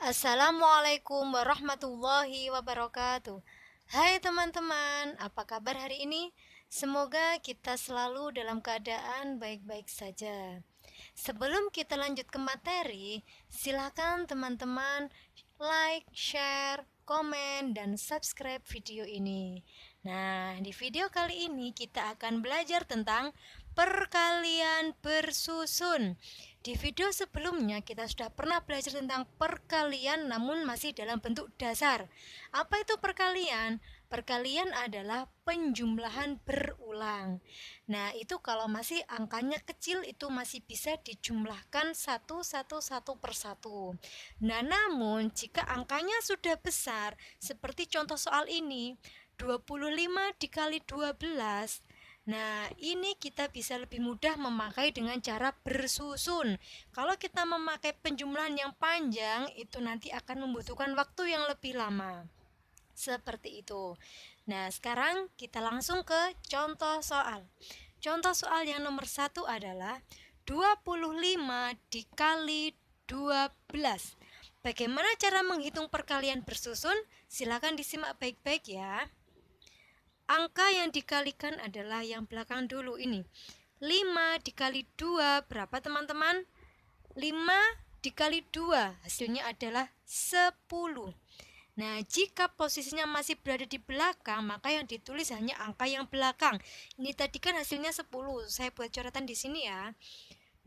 Assalamualaikum warahmatullahi wabarakatuh. Hai teman-teman, apa kabar hari ini? Semoga kita selalu dalam keadaan baik-baik saja. Sebelum kita lanjut ke materi, silakan teman-teman like, share, komen, dan subscribe video ini. Nah, di video kali ini kita akan belajar tentang perkalian bersusun. Di video sebelumnya kita sudah pernah belajar tentang perkalian namun masih dalam bentuk dasar. Apa itu perkalian? Perkalian adalah penjumlahan berulang. Nah, itu kalau masih angkanya kecil itu masih bisa dijumlahkan satu per satu. Nah, namun jika angkanya sudah besar, seperti contoh soal ini, 25 dikali 12. Nah, ini kita bisa lebih mudah memakai dengan cara bersusun. Kalau kita memakai penjumlahan yang panjang, itu nanti akan membutuhkan waktu yang lebih lama. Seperti itu. Nah, sekarang kita langsung ke contoh soal. Contoh soal yang nomor 1 adalah 25 dikali 12. Bagaimana cara menghitung perkalian bersusun? Silakan disimak baik-baik ya. Angka yang dikalikan adalah yang belakang dulu ini. 5 dikali 2 berapa teman-teman? 5 dikali 2 hasilnya adalah 10. Nah, jika posisinya masih berada di belakang, maka yang ditulis hanya angka yang belakang. Ini tadi kan hasilnya 10. Saya buat coretan di sini ya.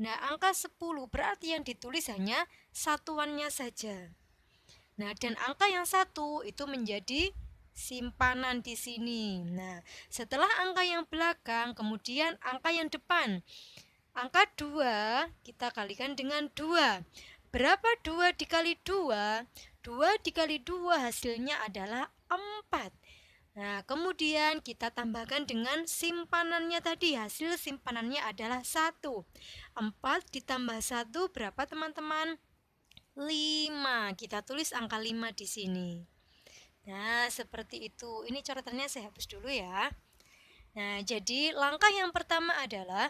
Nah, angka 10 berarti yang ditulis hanya satuannya saja. Nah, dan angka yang 1 itu menjadi simpanan di sini. Nah, setelah angka yang belakang, kemudian angka yang depan. Angka 2 kita kalikan dengan 2. Berapa 2 dikali 2? 2 dikali 2 hasilnya adalah 4. Nah, kemudian kita tambahkan dengan simpanannya tadi. Hasil simpanannya adalah 1. 4 ditambah 1 berapa teman-teman? 5. Kita tulis angka 5 di sini. Nah, seperti itu. Ini coretannya saya hapus dulu ya. Nah, jadi langkah yang pertama adalah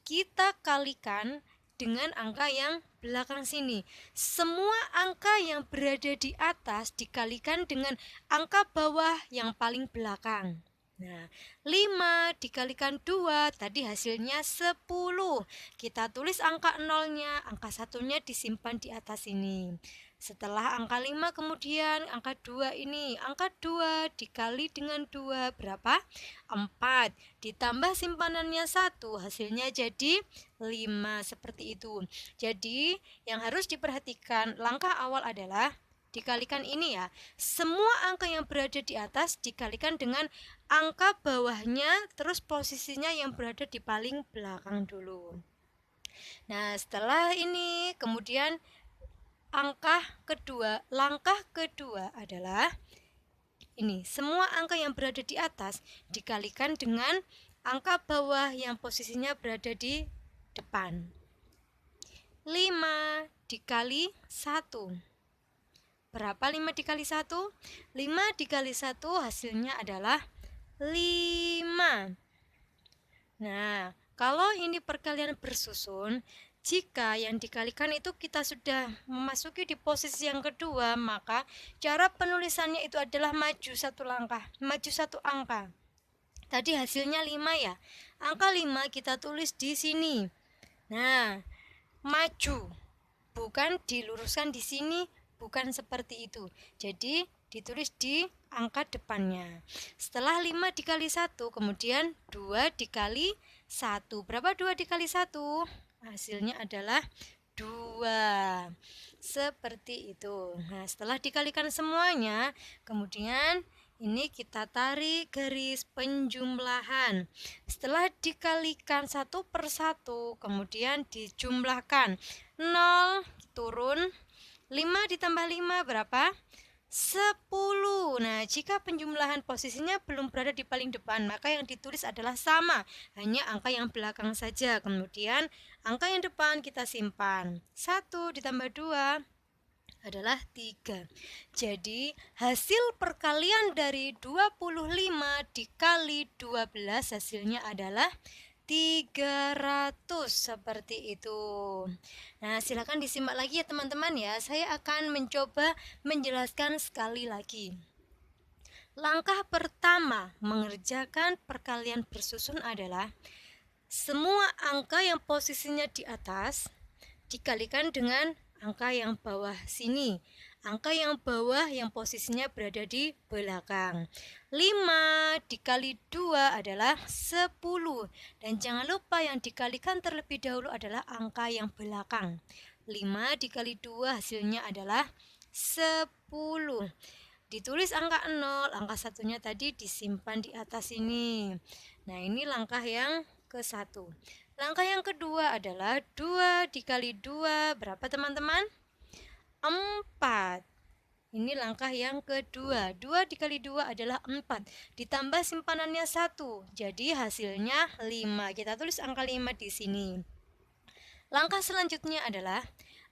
kita kalikan dengan angka yang belakang sini. Semua angka yang berada di atas dikalikan dengan angka bawah yang paling belakang. Nah, 5 dikalikan 2 tadi hasilnya 10. Kita tulis angka nolnya, angka satunya disimpan di atas ini. Setelah angka 5 kemudian angka 2 ini. Angka 2 dikali dengan 2 berapa? 4. Ditambah simpanannya 1 hasilnya jadi 5 seperti itu. Jadi yang harus diperhatikan langkah awal adalah dikalikan ini ya. Semua angka yang berada di atas dikalikan dengan angka bawahnya terus posisinya yang berada di paling belakang dulu. Nah, setelah ini kemudian langkah kedua adalah ini, semua angka yang berada di atas dikalikan dengan angka bawah yang posisinya berada di depan. 5 dikali 1. Berapa 5 dikali 1? 5 dikali 1 hasilnya adalah 5. Nah, kalau ini perkalian bersusun, jika yang dikalikan itu kita sudah memasuki di posisi yang kedua, maka cara penulisannya itu adalah maju satu langkah, maju satu angka. Tadi hasilnya 5 ya. Angka 5 kita tulis di sini. Nah, maju. Bukan diluruskan di sini, bukan seperti itu. Jadi ditulis di angka depannya. Setelah 5 dikali 1, kemudian 2 dikali 1. Berapa 2 dikali 1? Hasilnya adalah 2. Seperti itu. Nah, setelah dikalikan semuanya, kemudian ini kita tarik garis penjumlahan. Setelah dikalikan satu per satu, kemudian dijumlahkan. 0 turun, 5 ditambah 5 berapa? 10. Nah, jika penjumlahan posisinya belum berada di paling depan, maka yang ditulis adalah sama, hanya angka yang belakang saja. Kemudian angka yang depan kita simpan. 1 ditambah 2 adalah 3. Jadi hasil perkalian dari 25 dikali 12 hasilnya adalah 300 seperti itu. Nah, silakan disimak lagi ya teman-teman ya. Saya akan mencoba menjelaskan sekali lagi. Langkah pertama mengerjakan perkalian bersusun adalah semua angka yang posisinya di atas dikalikan dengan angka yang bawah sini. Angka yang bawah yang posisinya berada di belakang. 5 dikali 2 adalah 10. Dan jangan lupa yang dikalikan terlebih dahulu adalah angka yang belakang. 5 dikali 2 hasilnya adalah 10. Ditulis angka 0, angka satunya tadi disimpan di atas ini. Nah, ini langkah yang ke-1. Langkah yang kedua adalah 2 dikali 2, berapa teman-teman? 4. Ini langkah yang kedua. 2 dikali 2 adalah 4. Ditambah simpanannya 1. Jadi hasilnya 5. Kita tulis angka 5 di sini. Langkah selanjutnya adalah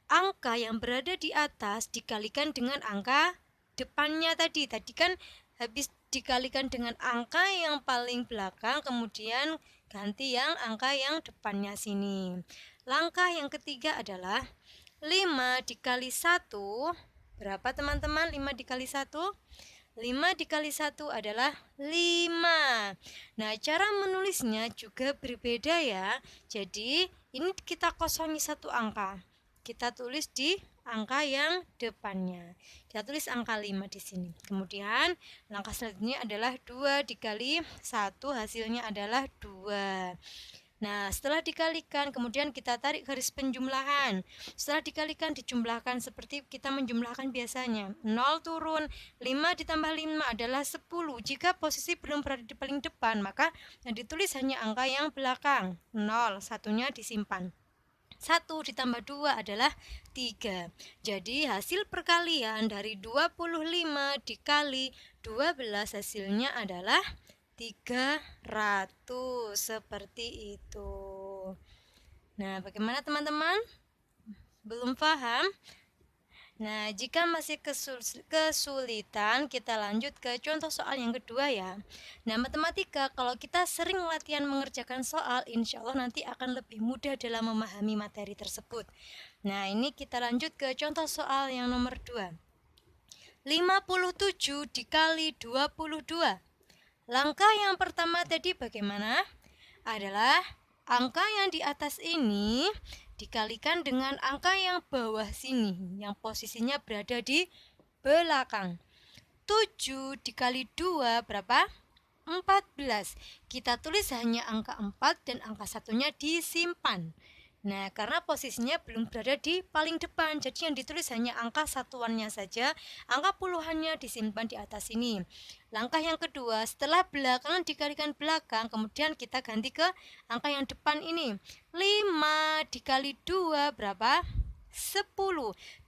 angka yang berada di atas dikalikan dengan angka depannya tadi. Tadi kan habis dikalikan dengan angka yang paling belakang, kemudian ganti yang angka yang depannya sini. Langkah yang ketiga adalah 5 dikali 1. Berapa teman-teman 5 dikali 1? 5 dikali 1 adalah 5. Nah, cara menulisnya juga berbeda ya. Jadi, ini kita kosongi satu angka. Kita tulis di angka yang depannya. Kita tulis angka 5 di sini. Kemudian, langkah selanjutnya adalah 2 dikali 1, hasilnya adalah 2. Nah, setelah dikalikan, kemudian kita tarik garis penjumlahan. Setelah dikalikan, dijumlahkan seperti kita menjumlahkan biasanya. 0 turun, 5 ditambah 5 adalah 10. Jika posisi belum berada di paling depan, maka yang ditulis hanya angka yang belakang. 0, satunya disimpan. 1 ditambah 2 adalah 3. Jadi hasil perkalian dari 25 dikali 12 hasilnya adalah 300. Seperti itu. Nah, bagaimana teman-teman? Belum paham? Nah, jika masih kesulitan, kita lanjut ke contoh soal yang kedua ya. Nah, matematika, kalau kita sering latihan mengerjakan soal, insya Allah nanti akan lebih mudah dalam memahami materi tersebut. Nah, ini kita lanjut ke contoh soal yang nomor 2. 57 dikali 22. Langkah yang pertama tadi bagaimana? Adalah angka yang di atas ini dikalikan dengan angka yang bawah sini, yang posisinya berada di belakang. 7 dikali 2 berapa? 14. Kita tulis hanya angka 4 dan angka satunya disimpan. Nah, karena posisinya belum berada di paling depan, jadi yang ditulis hanya angka satuannya saja, angka puluhannya disimpan di atas ini. Langkah yang kedua, setelah belakangan dikalikan belakang, kemudian kita ganti ke angka yang depan ini. 5 dikali 2 berapa? 10.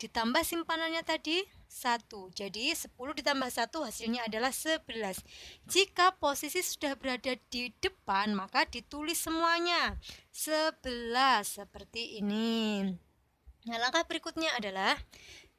Ditambah simpanannya tadi 1. Jadi 10 ditambah 1 hasilnya adalah 11. Jika posisi sudah berada di depan, maka ditulis semuanya 11 seperti ini. Nah, langkah berikutnya adalah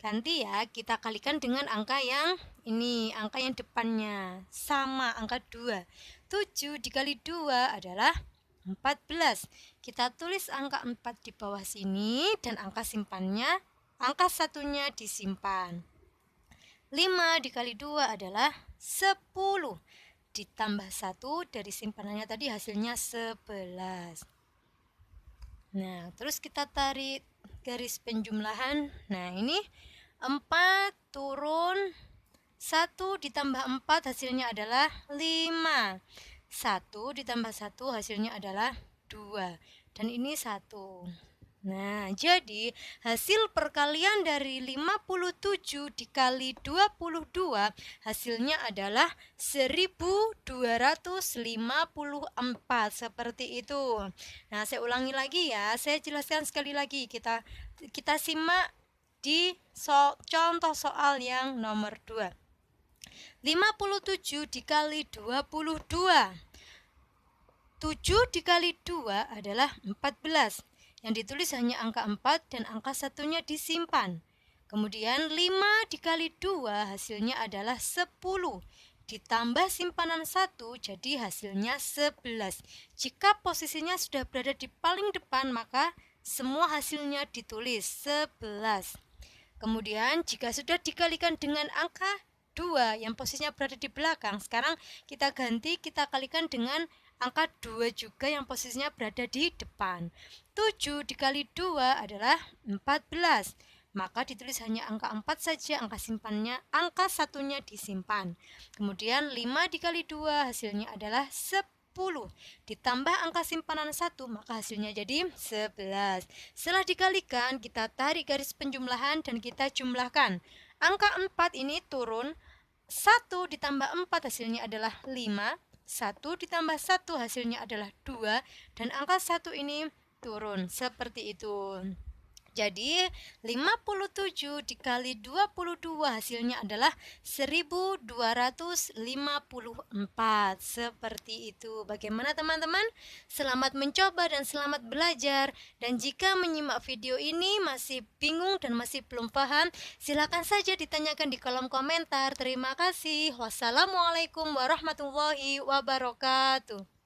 ganti ya, kita kalikan dengan angka yang ini, angka yang depannya sama, angka 2. 7 dikali 2 adalah 14. Kita tulis angka 4 di bawah sini dan angka simpannya, angka satunya disimpan. 5 dikali 2 adalah 10. Ditambah 1 dari simpanannya tadi hasilnya 11. Nah, terus kita tarik garis penjumlahan. Nah, ini 4 turun 1 ditambah 4 hasilnya adalah 5. 1 ditambah 1 hasilnya adalah 2. Dan ini 1. Nah, jadi hasil perkalian dari 57 dikali 22 hasilnya adalah 1254. Seperti itu. Nah, saya ulangi lagi ya. Saya jelaskan sekali lagi. Kita simak di contoh soal yang nomor 2. 57 dikali 22. 7 dikali 2 adalah 14. Yang ditulis hanya angka 4 dan angka satunya disimpan. Kemudian 5 dikali 2 hasilnya adalah 10. ditambah simpanan 1, jadi hasilnya 11. Jika posisinya sudah berada di paling depan, maka semua hasilnya ditulis 11. Kemudian jika sudah dikalikan dengan angka 2 yang posisinya berada di belakang, sekarang kita ganti, kita kalikan dengan angka 2 juga yang posisinya berada di depan. 7 dikali 2 adalah 14. Maka ditulis hanya angka 4 saja, angka simpannya, angka satunya disimpan. Kemudian 5 dikali 2 hasilnya adalah 10. Ditambah angka simpanan 1, maka hasilnya jadi 11. Setelah dikalikan, kita tarik garis penjumlahan dan kita jumlahkan. Angka 4 ini turun, 1 ditambah 4 hasilnya adalah 5. 1 ditambah 1 hasilnya adalah 2, dan angka 1 ini turun seperti itu. Jadi 57 dikali 22 hasilnya adalah 1254. Seperti itu. Bagaimana teman-teman? Selamat mencoba dan selamat belajar. Dan jika menyimak video ini masih bingung dan masih belum paham, silakan saja ditanyakan di kolom komentar. Terima kasih. Wassalamualaikum warahmatullahi wabarakatuh.